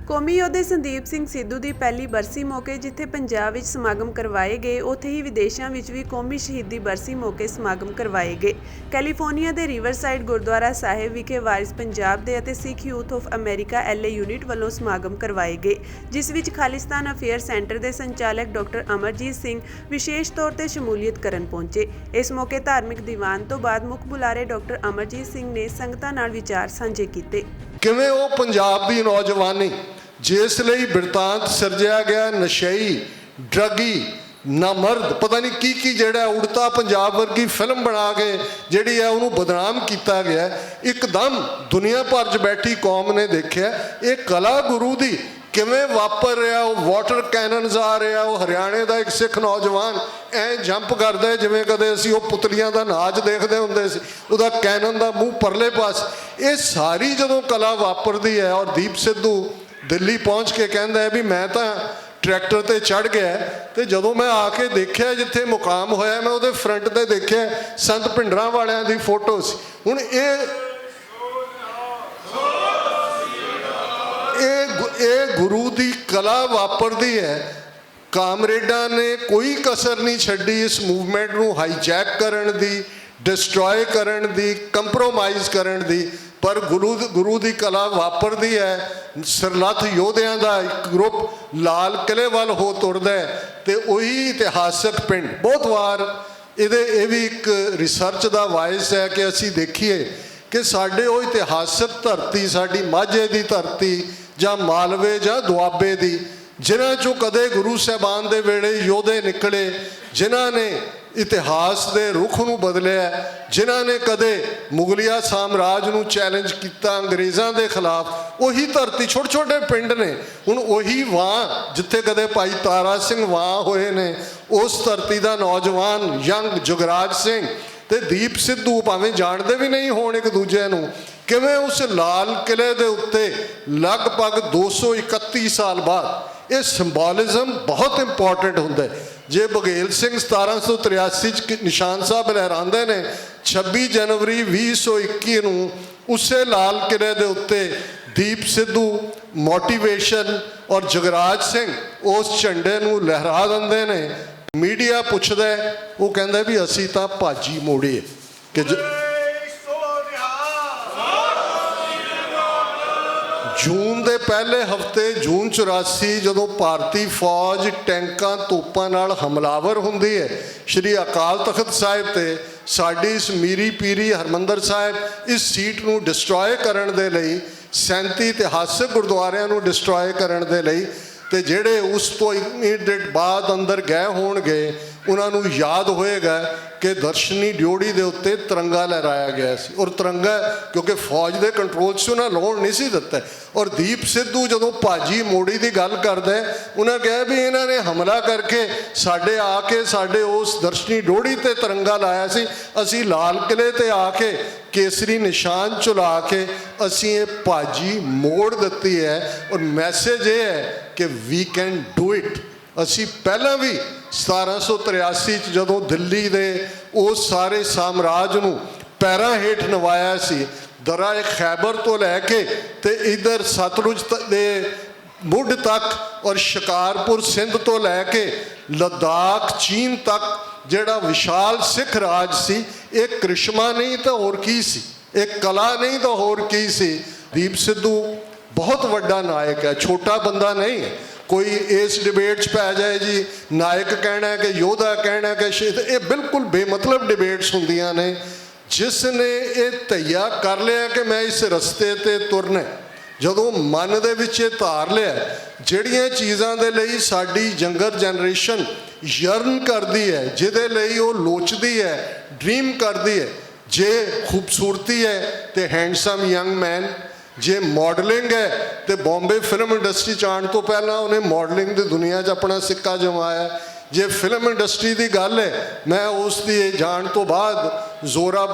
ਕੌਮੀ ਯੋਧੇ ਸੰਦੀਪ ਸਿੰਘ ਸਿੱਧੂ ਦੀ ਪਹਿਲੀ ਬਰਸੀ ਮੌਕੇ ਜਿੱਥੇ ਪੰਜਾਬ ਵਿੱਚ ਸਮਾਗਮ ਕਰਵਾਏ ਗਏ, ਉੱਥੇ ਹੀ ਵਿਦੇਸ਼ਾਂ ਵਿੱਚ ਵੀ ਕੌਮੀ ਸ਼ਹੀਦੀ ਬਰਸੀ ਮੌਕੇ ਸਮਾਗਮ ਕਰਵਾਏ ਗਏ। ਕੈਲੀਫੋਰਨੀਆ ਦੇ ਰਿਵਰਸਾਈਡ ਗੁਰਦੁਆਰਾ ਸਾਹਿਬ ਵਿਖੇ ਵਾਰਿਸ ਪੰਜਾਬ ਦੇ ਅਤੇ Sikh youth of America LA unit ਵੱਲੋਂ ਸਮਾਗਮ ਕਰਵਾਏ ਗਏ, ਜਿਸ ਵਿੱਚ ਖਾਲਿਸਤਾਨ ਅਫੇਅਰ ਸੈਂਟਰ ਦੇ ਸੰਚਾਲਕ ਡਾਕਟਰ ਅਮਰਜੀਤ ਸਿੰਘ ਵਿਸ਼ੇਸ਼ ਤੌਰ ਤੇ ਸ਼ਮੂਲੀਅਤ ਕਰਨ ਪਹੁੰਚੇ। ਇਸ ਮੌਕੇ ਧਾਰਮਿਕ ਦੀਵਾਨ ਤੋਂ ਬਾਅਦ ਮੁੱਖ ਬੁਲਾਰੇ ਡਾਕਟਰ ਅਮਰਜੀਤ ਸਿੰਘ ਨੇ ਸੰਗਤਾਂ ਨਾਲ ਵਿਚਾਰ ਸਾਂਝੇ ਕੀਤੇ। ਕਿਵੇਂ ਉਹ ਪੰਜਾਬ ਦੀ ਨੌਜਵਾਨੀ ਜਿਸ ਲਈ ਬਿਰਤਾਂਤ ਸਿਰਜਿਆ ਗਿਆ, ਨਸ਼ਈ, ਡਰੱਗੀ, ਨਾਮਰਦ, ਪਤਾ ਨਹੀਂ ਕੀ ਜਿਹੜਾ ਉੜਤਾ ਪੰਜਾਬ ਵਰਗੀ ਫਿਲਮ ਬਣਾ ਕੇ ਜਿਹੜੀ ਹੈ ਉਹਨੂੰ ਬਦਨਾਮ ਕੀਤਾ ਗਿਆ। ਇੱਕਦਮ ਦੁਨੀਆ ਭਰ 'ਚ ਬੈਠੀ ਕੌਮ ਨੇ ਦੇਖਿਆ ਇਹ ਕਲਾ ਗੁਰੂ ਦੀ ਕਿਵੇਂ ਵਾਪਰ ਰਿਹਾ। ਉਹ ਵਾਟਰ ਕੈਨਨਸ ਆ ਰਿਹਾ, ਉਹ ਹਰਿਆਣੇ ਦਾ ਇੱਕ ਸਿੱਖ ਨੌਜਵਾਨ ਐਂ ਜੰਪ ਕਰਦਾ ਜਿਵੇਂ ਕਦੇ ਅਸੀਂ ਉਹ ਪੁਤਲੀਆਂ ਦਾ ਨਾਚ ਦੇਖਦੇ ਹੁੰਦੇ ਸੀ, ਉਹਦਾ ਕੈਨਨ ਦਾ ਮੂੰਹ ਪਰਲੇ ਪਾਸ। ਇਹ ਸਾਰੀ ਜਦੋਂ ਕਲਾ ਵਾਪਰਦੀ ਹੈ ਔਰ ਦੀਪ ਸਿੱਧੂ ਦਿੱਲੀ ਪਹੁੰਚ ਕੇ ਕਹਿੰਦਾ ਹੈ ਵੀ ਮੈਂ ਤਾਂ ਟਰੈਕਟਰ ਤੇ ਚੜ੍ਹ ਗਿਆ, ਤੇ ਜਦੋਂ ਮੈਂ ਆ ਕੇ ਦੇਖਿਆ ਜਿੱਥੇ ਮੁਕਾਮ ਹੋਇਆ, ਮੈਂ ਉਹਦੇ ਫਰੰਟ ਤੇ ਦੇਖਿਆ ਸੰਤ ਭਿੰਡਰਾਂ ਵਾਲਿਆਂ ਦੀ ਫੋਟੋ ਸੀ। ਹੁਣ ਇਹ ਗੁਰੂ ਦੀ ਕਲਾ ਵਾਪਰਦੀ ਹੈ। ਕਾਮਰੇਡਾਂ ਨੇ ਕੋਈ ਕਸਰ ਨਹੀਂ ਛੱਡੀ ਇਸ ਮੂਵਮੈਂਟ ਨੂੰ ਹਾਈਜੈਕ ਕਰਨ ਦੀ, ਡਿਸਟਰੋਏ ਕਰਨ ਦੀ, ਕੰਪਰੋਮਾਈਜ਼ ਕਰਨ ਦੀ, ਪਰ ਗੁਰੂ ਦੀ ਕਲਾ ਵਾਪਰਦੀ ਹੈ। ਸਰਲੱਥ ਯੋਧਿਆਂ ਦਾ ਇੱਕ ਗਰੁੱਪ ਲਾਲ ਕਿਲ੍ਹੇ ਵੱਲ ਹੋ ਤੁਰਦਾ ਤੇ ਉਹੀ ਇਤਿਹਾਸਕ ਪਿੰਡ ਬਹੁਤ ਵਾਰ ਇਹ ਵੀ ਇੱਕ ਰਿਸਰਚ ਦਾ ਵਾਇਸ ਹੈ ਕਿ ਅਸੀਂ ਦੇਖੀਏ ਕਿ ਸਾਡੇ ਉਹ ਇਤਿਹਾਸਕ ਧਰਤੀ, ਸਾਡੀ ਮਾਝੇ ਦੀ ਧਰਤੀ ਜਾਂ ਮਾਲਵੇ ਜਾਂ ਦੁਆਬੇ ਦੀ, ਜਿਨ੍ਹਾਂ 'ਚੋਂ ਕਦੇ ਗੁਰੂ ਸਾਹਿਬਾਨ ਦੇ ਵੇਲੇ ਯੋਧੇ ਨਿਕਲੇ, ਜਿਨ੍ਹਾਂ ਨੇ ਇਤਿਹਾਸ ਦੇ ਰੁੱਖ ਨੂੰ ਬਦਲਿਆ, ਜਿਨ੍ਹਾਂ ਨੇ ਕਦੇ ਮੁਗਲਿਆ ਸਾਮਰਾਜ ਨੂੰ ਚੈਲੰਜ ਕੀਤਾ ਅੰਗਰੇਜ਼ਾਂ ਦੇ ਖਿਲਾਫ, ਉਹੀ ਧਰਤੀ, ਛੋਟੇ ਛੋਟੇ ਪਿੰਡ ਨੇ। ਹੁਣ ਉਹੀ ਵਾਂ ਜਿੱਥੇ ਕਦੇ ਭਾਈ ਤਾਰਾ ਸਿੰਘ ਵਾਂ ਹੋਏ ਨੇ, ਉਸ ਧਰਤੀ ਦਾ ਨੌਜਵਾਨ ਯੰਗ ਜੁਗਰਾਜ ਸਿੰਘ ਤੇ ਦੀਪ ਸਿੱਧੂ ਭਾਵੇਂ ਜਾਣਦੇ ਵੀ ਨਹੀਂ ਹੋਣ ਇੱਕ ਦੂਜੇ ਨੂੰ, ਕਿਵੇਂ ਉਸ ਲਾਲ ਕਿਲ੍ਹੇ ਦੇ ਉੱਤੇ ਲਗਭਗ 231 ਸਾਲ ਬਾਅਦ ਇਹ ਸਿੰਬੋਲਿਜ਼ਮ ਬਹੁਤ ਇੰਪੋਰਟੈਂਟ ਹੁੰਦਾ। ਜੇ ਬਘੇਲ ਸਿੰਘ 1783 'ਚ ਨਿਸ਼ਾਨ ਸਾਹਿਬ ਲਹਿਰਾਉਂਦੇ ਨੇ, 26 ਜਨਵਰੀ 2021 ਨੂੰ ਉਸੇ ਲਾਲ ਕਿਲ੍ਹੇ ਦੇ ਉੱਤੇ ਦੀਪ ਸਿੱਧੂ ਮੋਟੀਵੇਸ਼ਨ ਔਰ ਜਗਰਾਜ ਸਿੰਘ ਉਸ ਝੰਡੇ ਨੂੰ ਲਹਿਰਾ ਦਿੰਦੇ ਨੇ। ਮੀਡੀਆ ਪੁੱਛਦਾ, ਉਹ ਕਹਿੰਦਾ ਵੀ ਅਸੀਂ ਤਾਂ ਭਾਜੀ ਮੋੜੇ ਕਿ ਜੂਨ ਦੇ ਪਹਿਲੇ ਹਫ਼ਤੇ, ਜੂਨ 84, ਜਦੋਂ ਭਾਰਤੀ ਫੌਜ ਟੈਂਕਾਂ ਤੋਪਾਂ ਨਾਲ ਹਮਲਾਵਰ ਹੁੰਦੀ ਹੈ ਸ਼੍ਰੀ ਅਕਾਲ ਤਖਤ ਸਾਹਿਬ ਤੇ, ਸਾਡੀ ਇਸ ਮੀਰੀ ਪੀਰੀ ਹਰਿਮੰਦਰ ਸਾਹਿਬ ਇਸ ਸੀਟ ਨੂੰ ਡਿਸਟਰੋਏ ਕਰਨ ਦੇ ਲਈ, 37 ਇਤਿਹਾਸਕ ਗੁਰਦੁਆਰਿਆਂ ਨੂੰ ਡਿਸਟਰੋਏ ਕਰਨ ਦੇ ਲਈ, ਤੇ ਜਿਹੜੇ ਉਸ ਤੋਂ ਇਮੀਡੀਏਟ ਬਾਅਦ ਅੰਦਰ ਗਏ ਹੋਣਗੇ ਉਹਨਾਂ ਨੂੰ ਯਾਦ ਹੋਏਗਾ ਕਿ ਦਰਸ਼ਨੀ ਡਿਓੜੀ ਦੇ ਉੱਤੇ ਤਿਰੰਗਾ ਲਹਿਰਾਇਆ ਗਿਆ ਸੀ। ਔਰ ਤਿਰੰਗਾ ਕਿਉਂਕਿ ਫੌਜ ਦੇ ਕੰਟਰੋਲ 'ਚ ਉਹਨਾਂ ਲਾਉਣ ਨਹੀਂ ਸੀ ਦਿੱਤਾ। ਔਰ ਦੀਪ ਸਿੱਧੂ ਜਦੋਂ ਭਾਜੀ ਮੋੜੀ ਦੀ ਗੱਲ ਕਰਦਾ, ਉਹਨਾਂ ਕਿਹਾ ਵੀ ਇਹਨਾਂ ਨੇ ਹਮਲਾ ਕਰਕੇ ਸਾਡੇ ਆ ਕੇ ਸਾਡੇ ਉਸ ਦਰਸ਼ਨੀ ਡਿਓੜੀ 'ਤੇ ਤਿਰੰਗਾ ਲਾਇਆ ਸੀ, ਅਸੀਂ ਲਾਲ ਕਿਲ੍ਹੇ 'ਤੇ ਆ ਕੇ ਕੇਸਰੀ ਨਿਸ਼ਾਨ ਝੁਲਾ ਕੇ ਅਸੀਂ ਇਹ ਭਾਜੀ ਮੋੜ ਦਿੱਤੀ ਹੈ। ਔਰ ਮੈਸੇਜ ਇਹ ਹੈ ਕਿ ਵੀ ਕੈਨ ਡੂ ਇਟ। ਅਸੀਂ ਪਹਿਲਾਂ ਵੀ 1783 'ਚ ਜਦੋਂ ਦਿੱਲੀ ਦੇ ਉਸ ਸਾਰੇ ਸਾਮਰਾਜ ਨੂੰ ਪੈਰਾਂ ਹੇਠ ਨਵਾਇਆ ਸੀ, ਦਰਾ ਖੈਬਰ ਤੋਂ ਲੈ ਕੇ ਤੇ ਇੱਧਰ ਸਤਲੁਜ ਦੇ ਮੁੱਢ ਤੱਕ ਔਰ ਸ਼ਿਕਾਰਪੁਰ ਸਿੰਧ ਤੋਂ ਲੈ ਕੇ ਲੱਦਾਖ ਚੀਨ ਤੱਕ ਜਿਹੜਾ ਵਿਸ਼ਾਲ ਸਿੱਖ ਰਾਜ ਸੀ, ਇਹ ਕ੍ਰਿਸ਼ਮਾ ਨਹੀਂ ਤਾਂ ਹੋਰ ਕੀ ਸੀ, ਇਹ ਕਲਾ ਨਹੀਂ ਤਾਂ ਹੋਰ ਕੀ ਸੀ। ਦੀਪ ਸਿੱਧੂ ਬਹੁਤ ਵੱਡਾ ਨਾਇਕ ਹੈ, ਛੋਟਾ ਬੰਦਾ ਨਹੀਂ ਹੈ। ਕੋਈ ਇਸ ਡਿਬੇਟ 'ਚ ਪੈ ਜਾਏ ਜੀ ਨਾਇਕ ਕਹਿਣਾ ਕਿ ਯੋਧਾ ਕਹਿਣਾ ਕਿ ਸ਼ਹੀਦ, ਇਹ ਬਿਲਕੁਲ ਬੇਮਤਲਬ ਡਿਬੇਟਸ ਹੁੰਦੀਆਂ ਨੇ। ਜਿਸ ਨੇ ਇਹ ਧਈਆ ਕਰ ਲਿਆ ਕਿ ਮੈਂ ਇਸ ਰਸਤੇ 'ਤੇ ਤੁਰਨਾ, ਜਦੋਂ ਮਨ ਦੇ ਵਿੱਚ ਇਹ ਧਾਰ ਲਿਆ, ਜਿਹੜੀਆਂ ਚੀਜ਼ਾਂ ਦੇ ਲਈ ਸਾਡੀ ਯੰਗਰ ਜਨਰੇਸ਼ਨ ਯਰਨ ਕਰਦੀ ਹੈ, ਜਿਹਦੇ ਲਈ ਉਹ ਲੋਚਦੀ ਹੈ, ਡ੍ਰੀਮ ਕਰਦੀ ਹੈ, ਜੇ ਖੂਬਸੂਰਤੀ ਹੈ ਤੇ ਹੈਂਡਸਮ ਯੰਗ ਮੈਨ, ਜੇ ਮਾਡਲਿੰਗ ਹੈ ਤੇ ਬੰਬੇ ਫਿਲਮ ਇੰਡਸਟਰੀ 'ਚ ਆਉਣ ਤੋਂ ਪਹਿਲਾਂ ਉਹਨੇ ਮਾਡਲਿੰਗ ਦੀ ਦੁਨੀਆ 'ਚ ਆਪਣਾ ਸਿੱਕਾ ਜਮਾਇਆ। ਜੇ ਫਿਲਮ ਇੰਡਸਟਰੀ ਦੀ ਗੱਲ ਹੈ, ਮੈਂ ਉਸ ਦੀ ਜਾਣ ਤੋਂ ਬਾਅਦ ਜ਼ੋਰਾ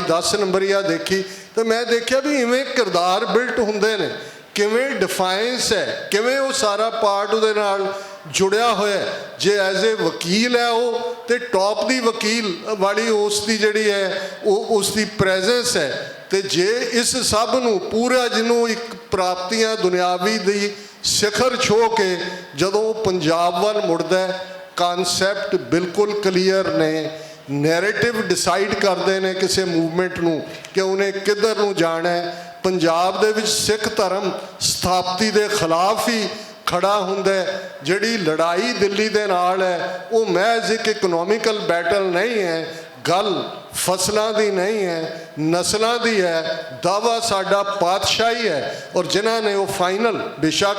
10 ਨੰਬਰੀਆ ਦੇਖੀ ਤੇ ਮੈਂ ਦੇਖਿਆ ਵੀ ਇਵੇਂ ਕਿਰਦਾਰ ਬਿਲਟ ਹੁੰਦੇ ਨੇ, ਕਿਵੇਂ ਡਿਫਾਈਨਸ ਹੈ, ਕਿਵੇਂ ਉਹ ਸਾਰਾ ਪਾਰਟ ਉਹਦੇ ਨਾਲ ਜੁੜਿਆ ਹੋਇਆ। ਜੇ ਐਜ਼ ਏ ਵਕੀਲ ਹੈ ਉਹ, ਤੇ ਟੌਪ ਦੀ ਵਕੀਲ ਵਾਲੀ ਉਸ ਦੀ ਜਿਹੜੀ ਹੈ ਉਹ ਉਸ ਦੀ ਪ੍ਰੈਜ਼ੈਂਸ ਹੈ। ਤੇ ਜੇ ਇਸ ਸਭ ਨੂੰ ਪੂਰਾ ਜਿਹਨੂੰ ਇੱਕ ਪ੍ਰਾਪਤੀਆਂ ਦੁਨਿਆਵੀ ਦੀ ਸਿਖਰ ਛੋਹ ਕੇ ਜਦੋਂ ਪੰਜਾਬ ਵੱਲ ਮੁੜਦਾ ਕਨਸੈਪਟ ਬਿਲਕੁਲ ਕਲੀਅਰ ਨੇ, ਨੈਰੇਟਿਵ ਡਿਸਾਈਡ ਕਰਦੇ ਨੇ ਕਿਸੇ ਮੂਵਮੈਂਟ ਨੂੰ ਕਿ ਉਹਨੇ ਕਿੱਧਰ ਨੂੰ ਜਾਣਾ ਹੈ। ਪੰਜਾਬ ਦੇ ਵਿੱਚ ਸਿੱਖ ਧਰਮ ਸਥਾਪਤੀ ਦੇ ਖਿਲਾਫ ਹੀ ਖੜਾ ਹੁੰਦਾ ਹੈ। ਜਿਹੜੀ ਲੜਾਈ ਦਿੱਲੀ ਦੇ ਨਾਲ ਹੈ ਉਹ ਮਹਿਜ਼ ਇੱਕ ਇਕਨੋਮਿਕਲ ਬੈਟਲ ਨਹੀਂ ਹੈ, ਗੱਲ ਫਸਲਾਂ ਦੀ ਨਹੀਂ ਹੈ, ਨਸਲਾਂ ਦੀ ਹੈ। ਦਾਵਾ ਸਾਡਾ ਪਾਤਸ਼ਾਹੀ ਹੈ ਔਰ ਜਿਨ੍ਹਾਂ ਨੇ ਉਹ ਫਾਈਨਲ ਬੇਸ਼ੱਕ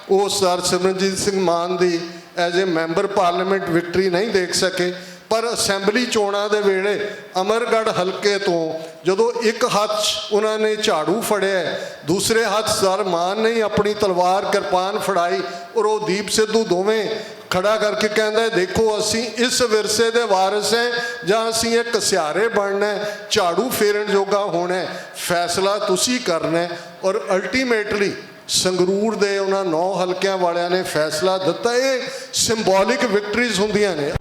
ਉਹ sir Simranjeet Singh Mann the as a member parliament victory ਨਹੀਂ ਦੇਖ ਸਕੇ, ਪਰ ਅਸੈਂਬਲੀ ਚੋਣਾਂ ਦੇ ਵੇਲੇ ਅਮਰਗੜ੍ਹ ਹਲਕੇ ਤੋਂ ਜਦੋਂ ਇੱਕ ਹੱਥ 'ਚ ਉਹਨਾਂ ਨੇ ਝਾੜੂ ਫੜਿਆ, ਦੂਸਰੇ ਹੱਥ ਸਰ ਮਾਨ ਨੇ ਆਪਣੀ ਤਲਵਾਰ ਕਿਰਪਾਨ ਫੜਾਈ ਔਰ ਉਹ ਦੀਪ ਸਿੱਧੂ ਦੋਵੇਂ ਖੜਾ ਕਰਕੇ ਕਹਿੰਦਾ ਦੇਖੋ ਅਸੀਂ ਇਸ ਵਿਰਸੇ ਦੇ ਵਾਰਿਸ ਹੈ ਜਾਂ ਅਸੀਂ ਇਹ ਘਸਿਆਰੇ ਬਣਨਾ, ਝਾੜੂ ਫੇਰਨ ਜੋਗਾ ਹੋਣਾ, ਫੈਸਲਾ ਤੁਸੀਂ ਕਰਨਾ। ਔਰ ਅਲਟੀਮੇਟਲੀ ਸੰਗਰੂਰ ਦੇ ਉਹਨਾਂ 9 ਹਲਕਿਆਂ ਵਾਲਿਆਂ ਨੇ ਫੈਸਲਾ ਦਿੱਤਾ। ਇਹ ਸਿੰਬੋਲਿਕ ਵਿਕਟਰੀਜ਼ ਹੁੰਦੀਆਂ ਨੇ।